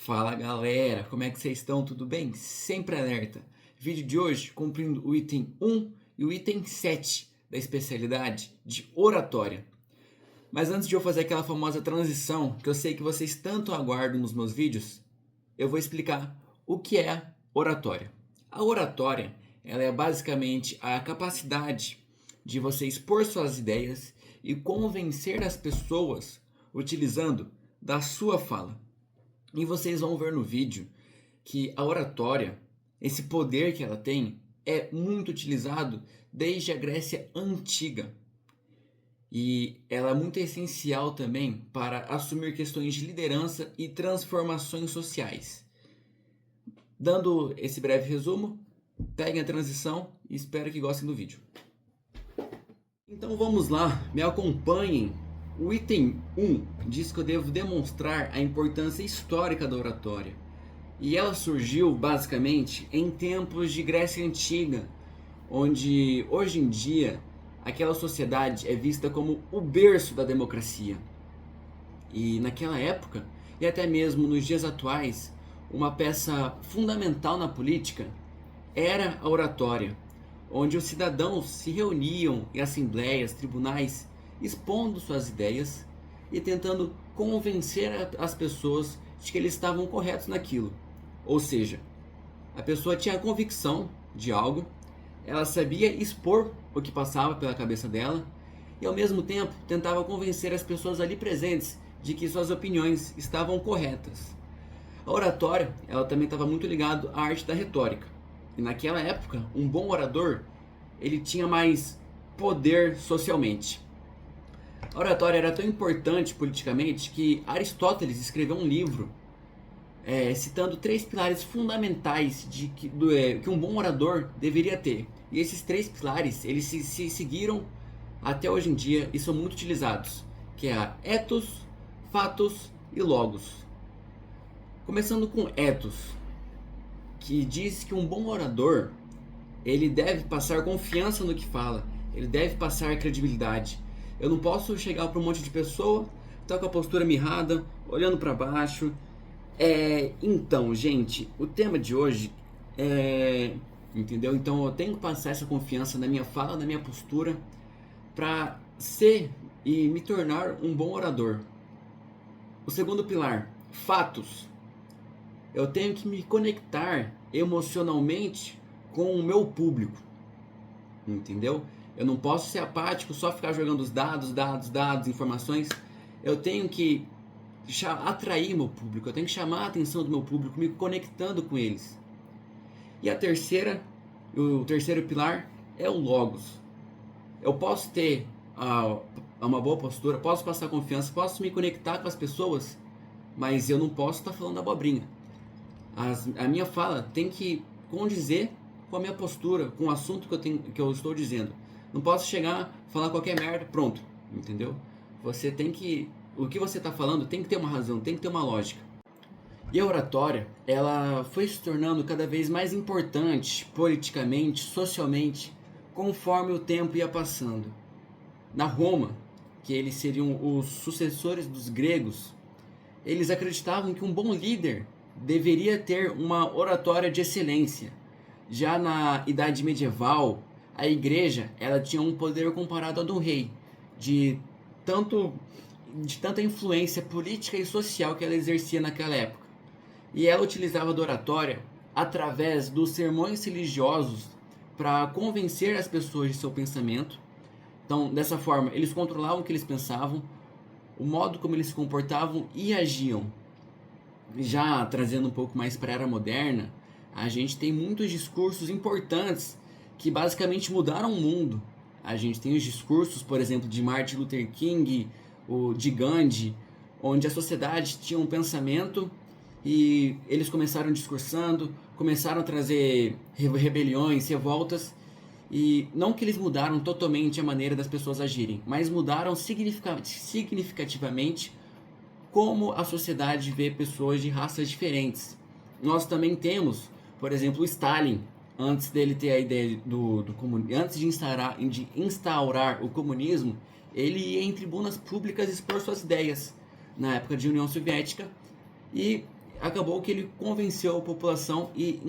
Fala galera, como é que vocês estão? Tudo bem? Sempre alerta. Vídeo de hoje cumprindo o item 1 e o item 7 da especialidade de oratória. Mas antes de eu fazer aquela famosa transição que eu sei que vocês tanto aguardam nos meus vídeos, eu vou explicar o que é oratória. A oratória, ela é basicamente a capacidade de você expor suas ideias e convencer as pessoas utilizando da sua fala. E vocês vão ver no vídeo que a oratória, esse poder que ela tem, é muito utilizado desde a Grécia Antiga. E ela é muito essencial também para assumir questões de liderança e transformações sociais. Dando esse breve resumo, peguem a transição e espero que gostem do vídeo. Então vamos lá, me acompanhem. O item 1 diz que eu devo demonstrar a importância histórica da oratória. E ela surgiu basicamente em tempos de Grécia Antiga, onde hoje em dia aquela sociedade é vista como o berço da democracia. E naquela época, e até mesmo nos dias atuais, uma peça fundamental na política era a oratória, onde os cidadãos se reuniam em assembleias, tribunais, expondo suas ideias e tentando convencer as pessoas de que eles estavam corretos naquilo. Ou seja, a pessoa tinha a convicção de algo, ela sabia expor o que passava pela cabeça dela e ao mesmo tempo tentava convencer as pessoas ali presentes de que suas opiniões estavam corretas. A oratória, ela também estava muito ligada à arte da retórica. E naquela época, um bom orador, ele tinha mais poder socialmente. A oratória era tão importante politicamente que Aristóteles escreveu um livro citando 3 pilares fundamentais que um bom orador deveria ter. E esses 3 pilares, eles se seguiram até hoje em dia e são muito utilizados, que é a ethos, fatos e logos. Começando com ethos, que diz que um bom orador, ele deve passar confiança no que fala, ele deve passar credibilidade. Eu não posso chegar para um monte de pessoa, estar com a postura mirrada, olhando para baixo. Então, gente, o tema de hoje entendeu? Então eu tenho que passar essa confiança na minha fala, na minha postura, para ser e me tornar um bom orador. O segundo pilar, fatos. Eu tenho que me conectar emocionalmente com o meu público, entendeu? Eu não posso ser apático, só ficar jogando os dados, informações. Eu tenho que atrair meu público, eu tenho que chamar a atenção do meu público, me conectando com eles. E o terceiro pilar é o logos. Eu posso ter uma boa postura, posso passar confiança, posso me conectar com as pessoas, mas eu não posso estar falando abobrinha. A minha fala tem que condizer com a minha postura, com o assunto que eu estou dizendo. Não posso chegar, falar qualquer merda, pronto, entendeu? O que você está falando tem que ter uma razão, tem que ter uma lógica. E a oratória, ela foi se tornando cada vez mais importante politicamente, socialmente, conforme o tempo ia passando. Na Roma, que eles seriam os sucessores dos gregos, eles acreditavam que um bom líder deveria ter uma oratória de excelência. Já na Idade Medieval, a igreja ela tinha um poder comparado ao do rei, de tanta influência política e social que ela exercia naquela época. E ela utilizava da oratória através dos sermões religiosos para convencer as pessoas de seu pensamento. Então, dessa forma, eles controlavam o que eles pensavam, o modo como eles se comportavam e agiam. Já trazendo um pouco mais para a era moderna, a gente tem muitos discursos importantes que basicamente mudaram o mundo. A gente tem os discursos, por exemplo, de Martin Luther King, de Gandhi, onde a sociedade tinha um pensamento e eles começaram discursando, começaram a trazer rebeliões, revoltas, e não que eles mudaram totalmente a maneira das pessoas agirem, mas mudaram significativamente como a sociedade vê pessoas de raças diferentes. Nós também temos, por exemplo, o Stalin, antes dele ter a ideia do comunismo, antes de instaurar o comunismo, ele ia em tribunas públicas expor suas ideias na época de União Soviética, e acabou que ele convenceu a população e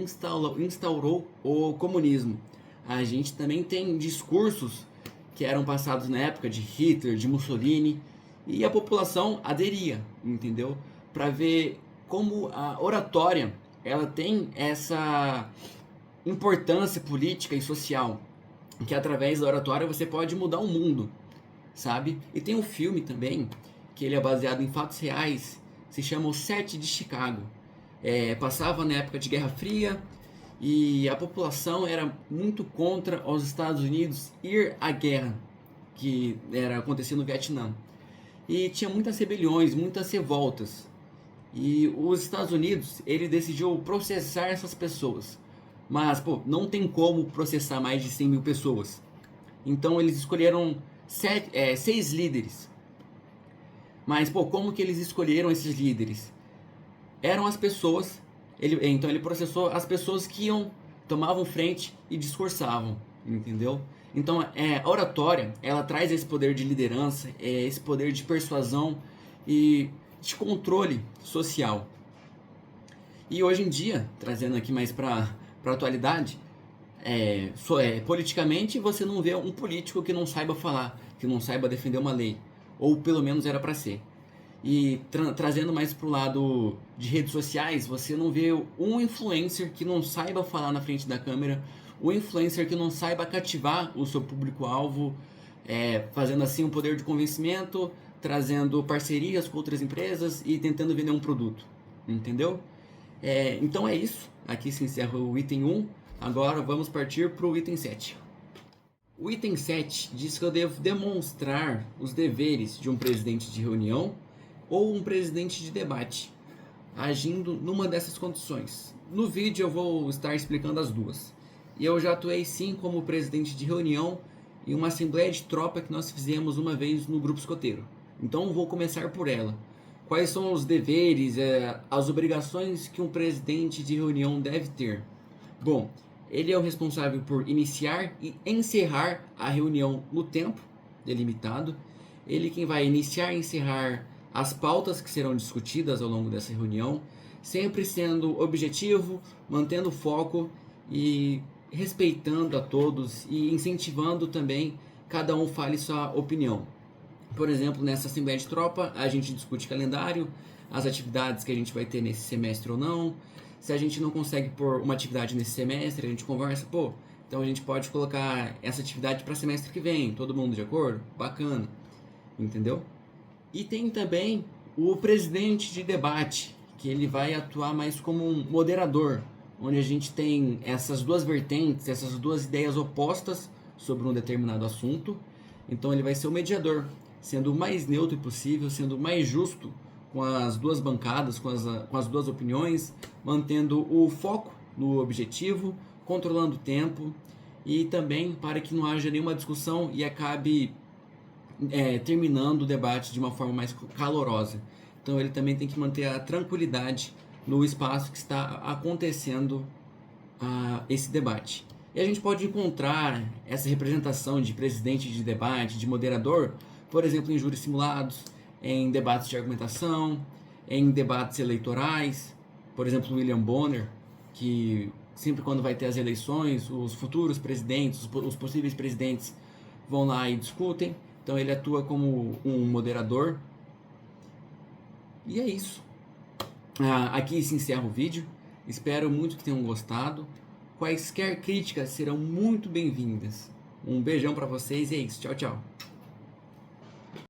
instaurou o comunismo. A gente também tem discursos que eram passados na época de Hitler, de Mussolini, e a população aderia, entendeu? Para ver como a oratória ela tem essa importância política e social, que através da oratória você pode mudar o mundo, sabe? E tem um filme também, que ele é baseado em fatos reais, se chama O 7 de Chicago. Passava na época de Guerra Fria e a população era muito contra os Estados Unidos ir à guerra que era acontecer no Vietnã. E tinha muitas rebeliões, muitas revoltas. E os Estados Unidos, ele decidiu processar essas pessoas. Mas, pô, não tem como processar mais de 100 mil pessoas. Então eles escolheram 6 líderes. Mas, pô, como que eles escolheram esses líderes? Eram as pessoas, então ele processou as pessoas que tomavam frente e discursavam, entendeu? Então a oratória, ela traz esse poder de liderança, esse poder de persuasão e de controle social. E hoje em dia, trazendo aqui mais para a atualidade, politicamente você não vê um político que não saiba falar, que não saiba defender uma lei, ou pelo menos era para ser. E trazendo mais pro lado de redes sociais, você não vê um influencer que não saiba falar na frente da câmera, um influencer que não saiba cativar o seu público-alvo, fazendo assim um poder de convencimento, trazendo parcerias com outras empresas e tentando vender um produto, entendeu? Então é isso, aqui se encerra o item 1, agora vamos partir para o item 7. O item 7 diz que eu devo demonstrar os deveres de um presidente de reunião ou um presidente de debate, agindo numa dessas condições. No vídeo eu vou estar explicando as duas. E eu já atuei sim como presidente de reunião em uma assembleia de tropa que nós fizemos uma vez no grupo escoteiro. Então vou começar por ela. Quais são os deveres, as obrigações que um presidente de reunião deve ter? Bom, ele é o responsável por iniciar e encerrar a reunião no tempo delimitado. Ele quem vai iniciar e encerrar as pautas que serão discutidas ao longo dessa reunião, sempre sendo objetivo, mantendo foco e respeitando a todos e incentivando também cada um fale sua opinião. Por exemplo, nessa assembleia de tropa, a gente discute calendário, as atividades que a gente vai ter nesse semestre ou não. Se a gente não consegue pôr uma atividade nesse semestre, a gente conversa, então a gente pode colocar essa atividade para semestre que vem, todo mundo de acordo? Bacana, entendeu? E tem também o presidente de debate, que ele vai atuar mais como um moderador, onde a gente tem essas duas vertentes, essas duas ideias opostas sobre um determinado assunto. Então ele vai ser o mediador, sendo o mais neutro possível, sendo o mais justo com as duas bancadas, com as duas opiniões, mantendo o foco no objetivo, controlando o tempo e também para que não haja nenhuma discussão e acabe terminando o debate de uma forma mais calorosa. Então ele também tem que manter a tranquilidade no espaço que está acontecendo esse debate. E a gente pode encontrar essa representação de presidente de debate, de moderador, por exemplo, em júris simulados, em debates de argumentação, em debates eleitorais. Por exemplo, William Bonner, que sempre quando vai ter as eleições, os futuros presidentes, os possíveis presidentes vão lá e discutem. Então ele atua como um moderador. E é isso. Aqui se encerra o vídeo. Espero muito que tenham gostado. Quaisquer críticas serão muito bem-vindas. Um beijão para vocês e é isso. Tchau, tchau.